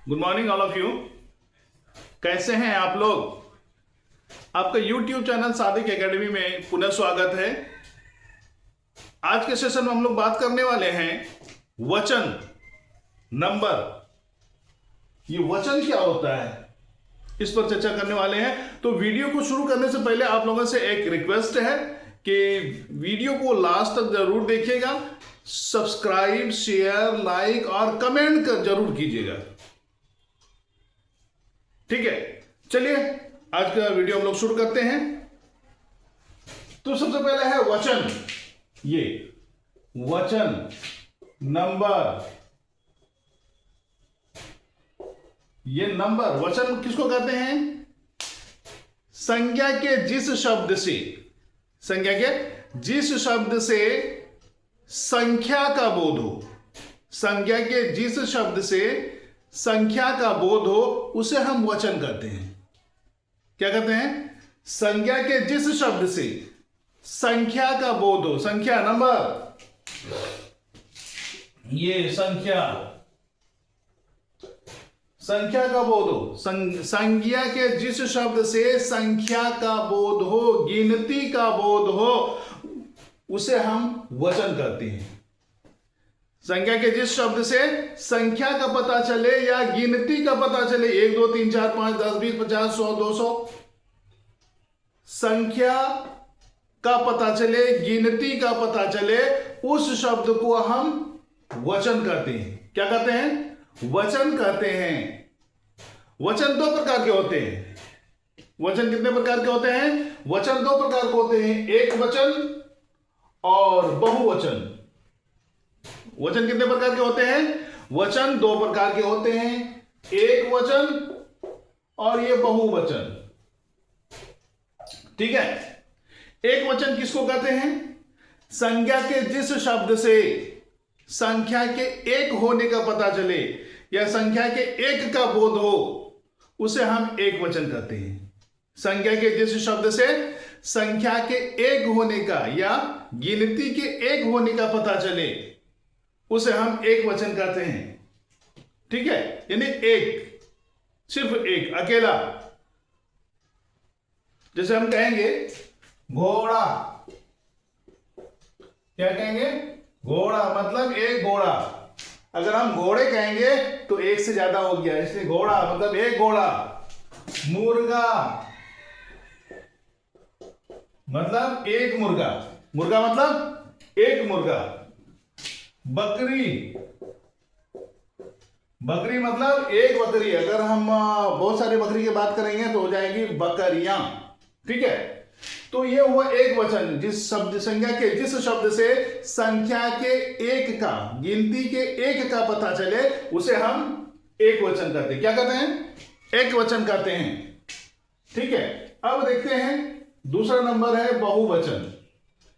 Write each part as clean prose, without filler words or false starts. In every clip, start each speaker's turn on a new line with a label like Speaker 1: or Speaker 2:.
Speaker 1: Good morning all of you. कैसे हैं आप लोग? आपका यूट्यूब चैनल सादिक एकेडमी में पुनः स्वागत है। आज के सेशन में हम लोग बात करने वाले हैं वचन नंबर। ये वचन क्या होता है इस पर चर्चा करने वाले हैं। तो वीडियो को शुरू करने से पहले आप लोगों से एक रिक्वेस्ट है कि वीडियो को लास्ट तक जरूर देखिएगा, सब्सक्राइब, शेयर, लाइक और कमेंट कर जरूर कीजिएगा। ठीक है, चलिए आज का वीडियो हम लोग शुरू करते हैं। तो सबसे पहले है वचन। ये वचन नंबर, ये नंबर वचन किसको कहते हैं? संज्ञा के जिस शब्द से, संज्ञा के जिस शब्द से संख्या का बोध हो, संज्ञा के जिस शब्द से संख्या का बोध हो उसे हम वचन कहते हैं। क्या कहते हैं? संज्ञा के जिस शब्द से संख्या का बोध हो, संख्या नंबर, ये संख्या, संख्या का बोध हो, संज्ञा के जिस शब्द से संख्या का बोध हो, गिनती का बोध हो, उसे हम वचन कहते हैं। संख्या के जिस शब्द से संख्या का पता चले या गिनती का पता चले, 1 2 3 4 5 10 20 50 100 200, संख्या का पता चले, गिनती का पता चले, उस शब्द को हम वचन कहते हैं। क्या कहते हैं? वचन कहते हैं। वचन दो प्रकार के होते हैं। वचन कितने प्रकार के होते हैं? वचन दो प्रकार के होते हैं, एक वचन और बहुवचन। वचन कितने प्रकार के होते हैं? वचन दो प्रकार के होते हैं, एक वचन और ये बहुवचन। ठीक है, एक वचन किसको कहते हैं? संज्ञा के जिस शब्द से संख्या के एक होने का पता चले या संख्या के एक का बोध हो, उसे हम एक वचन कहते हैं। संज्ञा के जिस शब्द से संख्या के एक होने का या गिनती के एक होने का पता चले, उसे हम एक वचन कहते हैं। ठीक है, यानी एक, सिर्फ एक, अकेला। जैसे हम कहेंगे घोड़ा, क्या कहेंगे? घोड़ा, मतलब एक घोड़ा। अगर हम घोड़े कहेंगे तो एक से ज्यादा हो गया, इसलिए घोड़ा मतलब एक घोड़ा। मुर्गा मतलब एक मुर्गा, मुर्गा मतलब एक मुर्गा। बकरी, बकरी मतलब एक बकरी। अगर हम बहुत सारी बकरी की बात करेंगे तो हो जाएगी बकरियां। ठीक है, तो ये हुआ एक वचन, जिस शब्द, संज्ञा के जिस शब्द से संख्या के एक का, गिनती के एक का पता चले, उसे हम एक वचन कहते हैं। क्या कहते हैं? एक वचन कहते हैं। ठीक है, अब देखते हैं दूसरा नंबर है बहुवचन।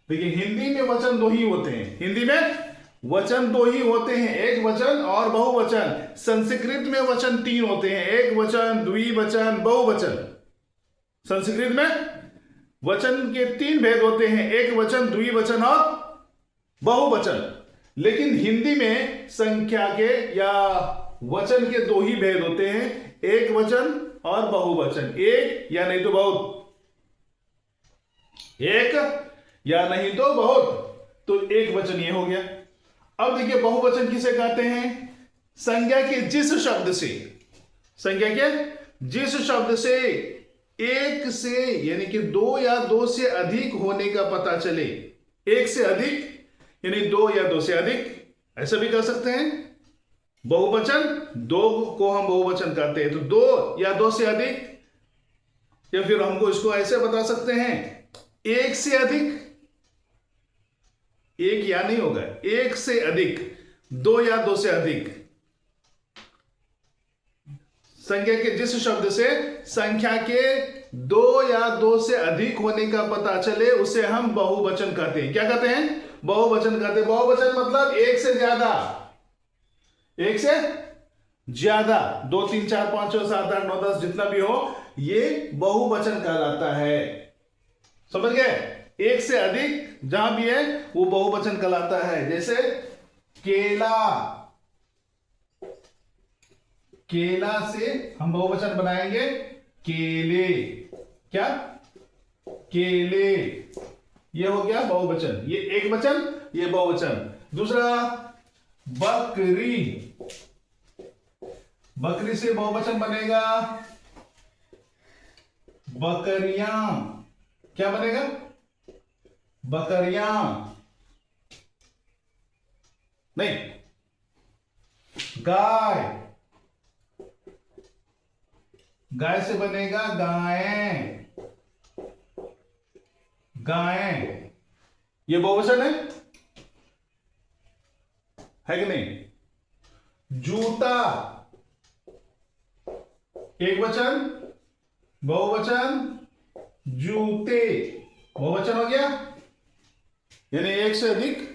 Speaker 1: देखिए, हिंदी में वचन दो ही होते हैं, हिंदी में वचन दो ही होते हैं, एक वचन और बहुवचन। संस्कृत में वचन तीन होते हैं, एक वचन, द्विवचन, बहुवचन। संस्कृत में वचन के तीन भेद होते हैं, एक वचन, द्विवचन और बहुवचन। लेकिन हिंदी में संख्या के या वचन के दो ही भेद होते हैं, एक वचन और बहुवचन। एक या नहीं तो बहुत, एक या नहीं तो बहुत, तो एक वचन ये हो गया। अब देखिए बहुवचन किसे कहते हैं? संज्ञा के जिस शब्द से, संज्ञा के जिस शब्द से एक से, यानी कि दो या दो से अधिक होने का पता चले। एक से अधिक यानी दो या दो से अधिक, ऐसा भी कह सकते हैं। बहुवचन, दो को हम बहुवचन कहते हैं, तो दो या दो से अधिक, या फिर हमको इसको ऐसे बता सकते हैं, एक से अधिक। एक या नहीं होगा, एक से अधिक, दो या दो से अधिक। संख्या के जिस शब्द से संख्या के दो या दो से अधिक होने का पता चले, उसे हम बहुवचन कहते हैं। क्या कहते हैं? बहुवचन कहते हैं। बहुवचन मतलब एक से ज्यादा, एक से ज्यादा, 2 3 4 5 6 7 8 9 10 जितना भी हो, ये बहुवचन कहलाता है। समझ गए? एक से अधिक जहां भी है वो बहुवचन कहलाता है। जैसे केला, केला से हम बहुवचन बनाएंगे केले। क्या? केले। ये हो गया बहुवचन, ये एक वचन, ये बहुवचन। दूसरा बकरी, बकरी से बहुवचन बनेगा बकरियां। क्या बनेगा? बकरियां। नहीं, गाय, गाय से बनेगा गायें। गायें, ये बहुवचन है कि नहीं? जूता, एक वचन, बहुवचन, जूते, बहुवचन हो गया, यानी एक से अधिक,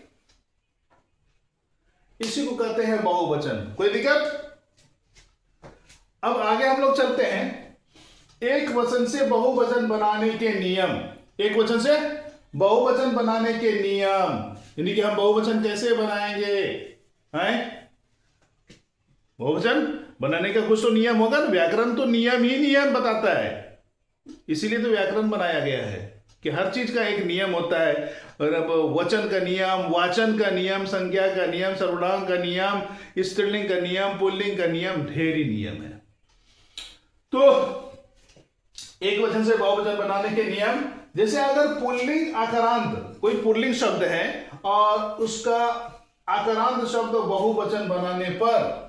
Speaker 1: इसी को कहते हैं बहुवचन। कोई दिक्कत? अब आगे हम लोग चलते हैं, एक वचन से बहुवचन बनाने के नियम। एक वचन से बहुवचन बनाने के नियम, यानी कि हम बहुवचन कैसे बनाएंगे, हैं? बहुवचन बनाने का कुछ तो नियम होगा ना। व्याकरण तो नियम ही नियम बताता है, इसीलिए तो व्याकरण बनाया गया है कि हर चीज का एक नियम होता है। और अब वचन का नियम, वाचन का नियम, संज्ञा का नियम, सर्वनाम का नियम, स्त्रीलिंग का नियम, पुल्लिंग का नियम, ढेरी नियम है। तो एक वचन से बहुवचन बनाने के नियम, जैसे अगर पुल्लिंग आकारांत, कोई पुल्लिंग शब्द है और उसका आकारांत शब्द बहुवचन बनाने पर,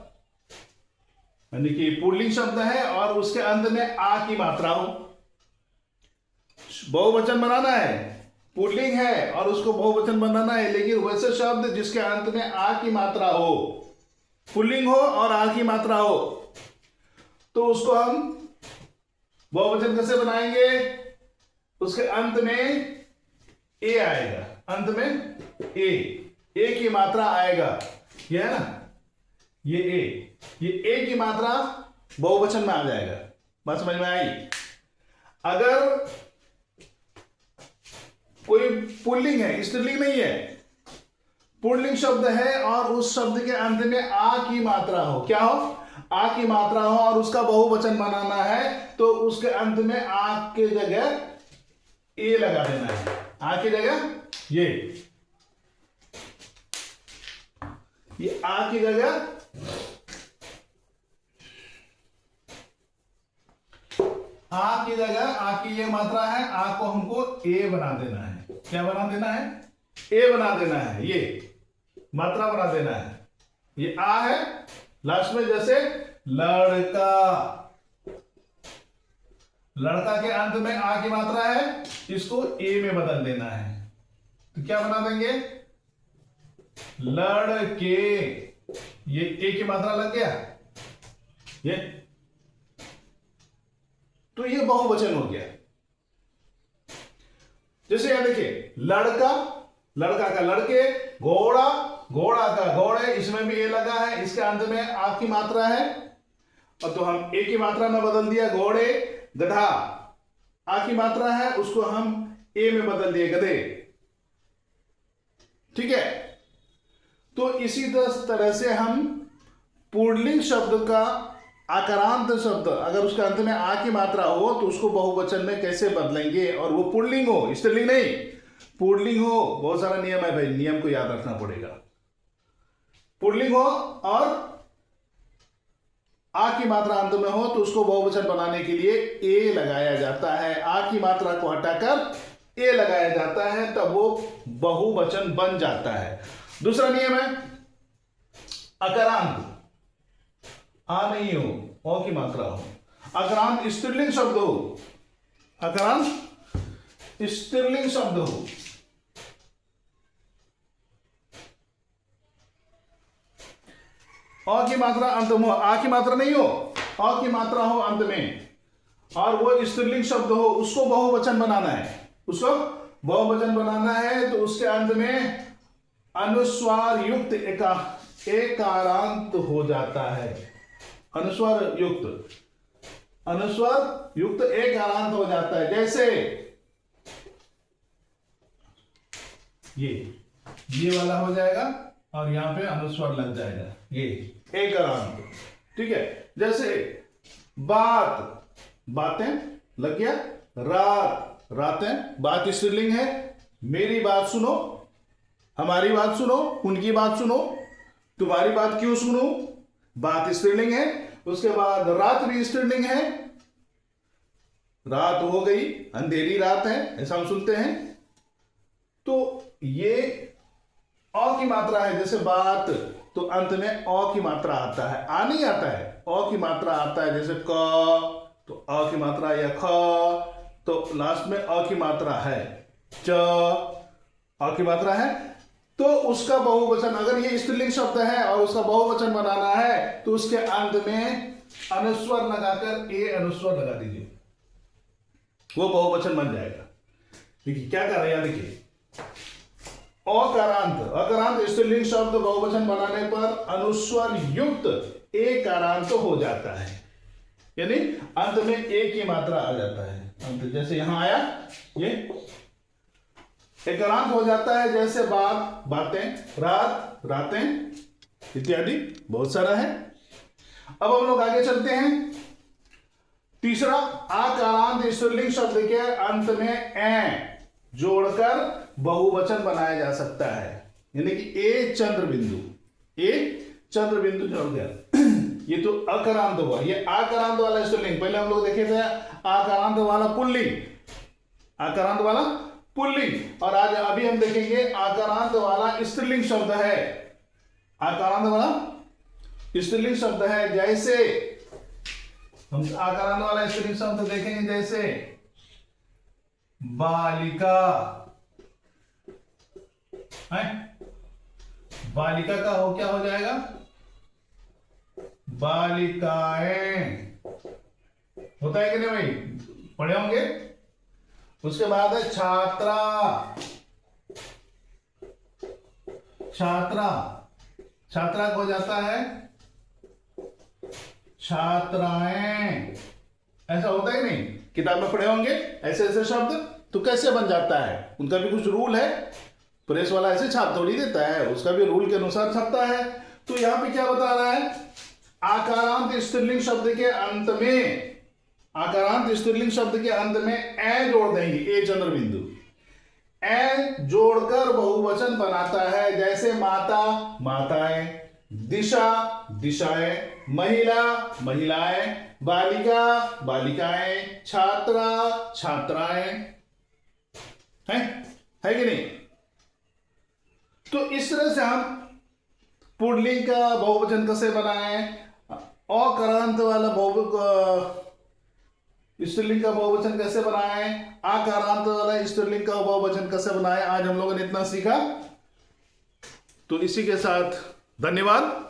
Speaker 1: यानी कि पुल्लिंग शब्द है और उसके अंत में आ की मात्रा हो, बहुवचन बनाना है, पुल्लिंग है और उसको बहुवचन बनाना है, लेकिन वैसे शब्द जिसके अंत में आ की मात्रा हो, पुल्लिंग हो और आ की मात्रा हो, तो उसको हम बहुवचन कैसे बनाएंगे? उसके अंत में ए आएगा, अंत में ए की मात्रा आएगा, ये है ना, ये ए की मात्रा बहुवचन में आ जाएगा। बात समझ में आई? अगर कोई पुल्लिंग है, स्त्रीलिंग नहीं है, पुल्लिंग शब्द है और उस शब्द के अंत में आ की मात्रा हो, क्या हो? आ की मात्रा हो और उसका बहुवचन बनाना है, तो उसके अंत में आ के जगह ए लगा देना है। आ की जगह ये आ की जगह आ की ये मात्रा है, आ को हमको ए बना देना है। क्या बना देना है? ए बना देना है, ये मात्रा बना देना है। ये आ है, लास्ट में जैसे लड़का, लड़का के अंत में आ की मात्रा है, इसको ए में बदल देना है, तो क्या बना देंगे? लड़के। ये ए की मात्रा लग गया, ये तो ये बहुवचन हो गया। जैसे यहां देखिए, लड़का, लड़का का लड़के, घोड़ा, घोड़ा का घोड़े, इसमें भी ए लगा है, इसके अंत में आ की मात्रा है, और तो हम ए की मात्रा में बदल दिया घोड़े। गधा, आ की मात्रा है, उसको हम ए में बदल दिए गधे। ठीक है? तो इसी तरह से हम पुल्लिंग शब्द का आकारांत शब्द, अगर उसके अंत में आ की मात्रा हो, तो उसको बहुवचन में कैसे बदलेंगे, और वो पुल्लिंग हो, स्त्रीलिंग नहीं, पुल्लिंग हो। बहुत सारा नियम है भाई, नियम को याद रखना पड़ेगा। पुल्लिंग हो और आ की मात्रा अंत में हो, तो उसको बहुवचन बनाने के लिए ए लगाया जाता है। आ की मात्रा को हटाकर ए लगाया जाता है, तब वो बहुवचन बन जाता है। दूसरा नियम है अकारांत, आ नहीं हो, ओ की मात्रा हो। अकारांत स्त्रीलिंग शब्द हो, अकारांत स्त्रीलिंग शब्द हो, अ की मात्रा अंत में, आ की मात्रा नहीं हो, अ की मात्रा हो अंत में, और वो स्त्रीलिंग शब्द हो, उसको बहुवचन बनाना है। उसको बहुवचन बनाना है, तो उसके अंत में अनुस्वार युक्त एकारांत हो जाता है। अनुस्वार युक्त एकारांत हो जाता है। जैसे ये वाला हो जाएगा और यहां पे अनुस्वार लग जाएगा, ये एकारांत। ठीक है, जैसे बात, बातें लग गया, रात, रातें, बात स्त्रीलिंग है, मेरी बात सुनो, हमारी बात सुनो, उनकी बात सुनो, तुम्हारी बात क्यों सुनो, बात स्त्रीलिंग है। उसके बाद रात भी स्त्रीलिंग है, रात हो गई, अंधेरी रात है, ऐसा हम सुनते हैं। तो ये अ की मात्रा है, जैसे बात, तो अंत में अ की मात्रा आता है, आ नहीं आता है, अ की मात्रा आता है, जैसे क तो अ की मात्रा, या ख तो लास्ट में अ की मात्रा है, च अ की मात्रा है। तो उसका बहुवचन, अगर ये स्त्रीलिंग शब्द है और उसका बहुवचन बनाना है तो उसके अंत में अनुस्वर लगाकर ए अनुस्वर लगा दीजिए, वो बहुवचन बन जाएगा। देखिए क्या कर रहे हैं, देखिए अकारांत, अकारांत स्त्रीलिंग शब्द बहुवचन बनाने पर अनुस्वर युक्त ए कारांत हो जाता है, यानी अंत में ए की मात्रा आ जाता है। अंत जैसे यहां आया, ये एकारांत हो जाता है, जैसे बात, बातें, रात, रातें इत्यादि बहुत सारा है। अब हम लोग आगे चलते हैं। तीसरा, आकारांत स्त्रीलिंग शब्द के अंत में ए जोड़कर बहुवचन बनाया जा सकता है, यानी कि ए चंद्र बिंदु, ए चंद्र बिंदु जोड़ गया। ये तो अकारांत हुआ। ये आकारांत वाला स्त्रीलिंग, पहले हम लोग देखे थे आकारांत वाला पुल्लिंग, आकारांत वाला पुल्लिंग, और आज अभी हम देखेंगे आकारांत वाला स्त्रीलिंग शब्द है। आकारांत वाला स्त्रीलिंग शब्द है, जैसे हम आकारांत वाला स्त्रीलिंग शब्द देखेंगे, जैसे बालिका है, बालिका का हो क्या हो जाएगा, बालिकाएं होता है कि नहीं भाई, पढ़े होंगे। उसके बाद है छात्रा, छात्रा, छात्रा को हो जाता है छात्राएं, ऐसा होता है कि नहीं, किताब में पढ़े होंगे ऐसे ऐसे शब्द। तो कैसे बन जाता है, उनका भी कुछ रूल है, प्रेस वाला ऐसे छाप थोड़ी देता है, उसका भी रूल के अनुसार छपता है। तो यहां पे क्या बता रहा है, आकारांत स्त्रीलिंग शब्द के अंत में, आकारांत स्त्रीलिंग शब्द के अंत में ए जोड़ देंगे, ए चंद्र बिंदु, ए जोड़कर बहुवचन बनाता है, जैसे माता, माताएं, दिशा, दिशाएं, महिला, महिलाएं, बालिका, बालिकाएं, छात्रा, छात्राएं, है कि नहीं। तो इस तरह से हम पुल्लिंग का बहुवचन कैसे बनाएं, अकारांत वाला स्त्रीलिंग का बहुवचन कैसे बनाएं, आकारांत वाला स्त्रीलिंग का बहुवचन कैसे बनाएं, आज हम लोगों ने इतना सीखा। तो इसी के साथ धन्यवाद।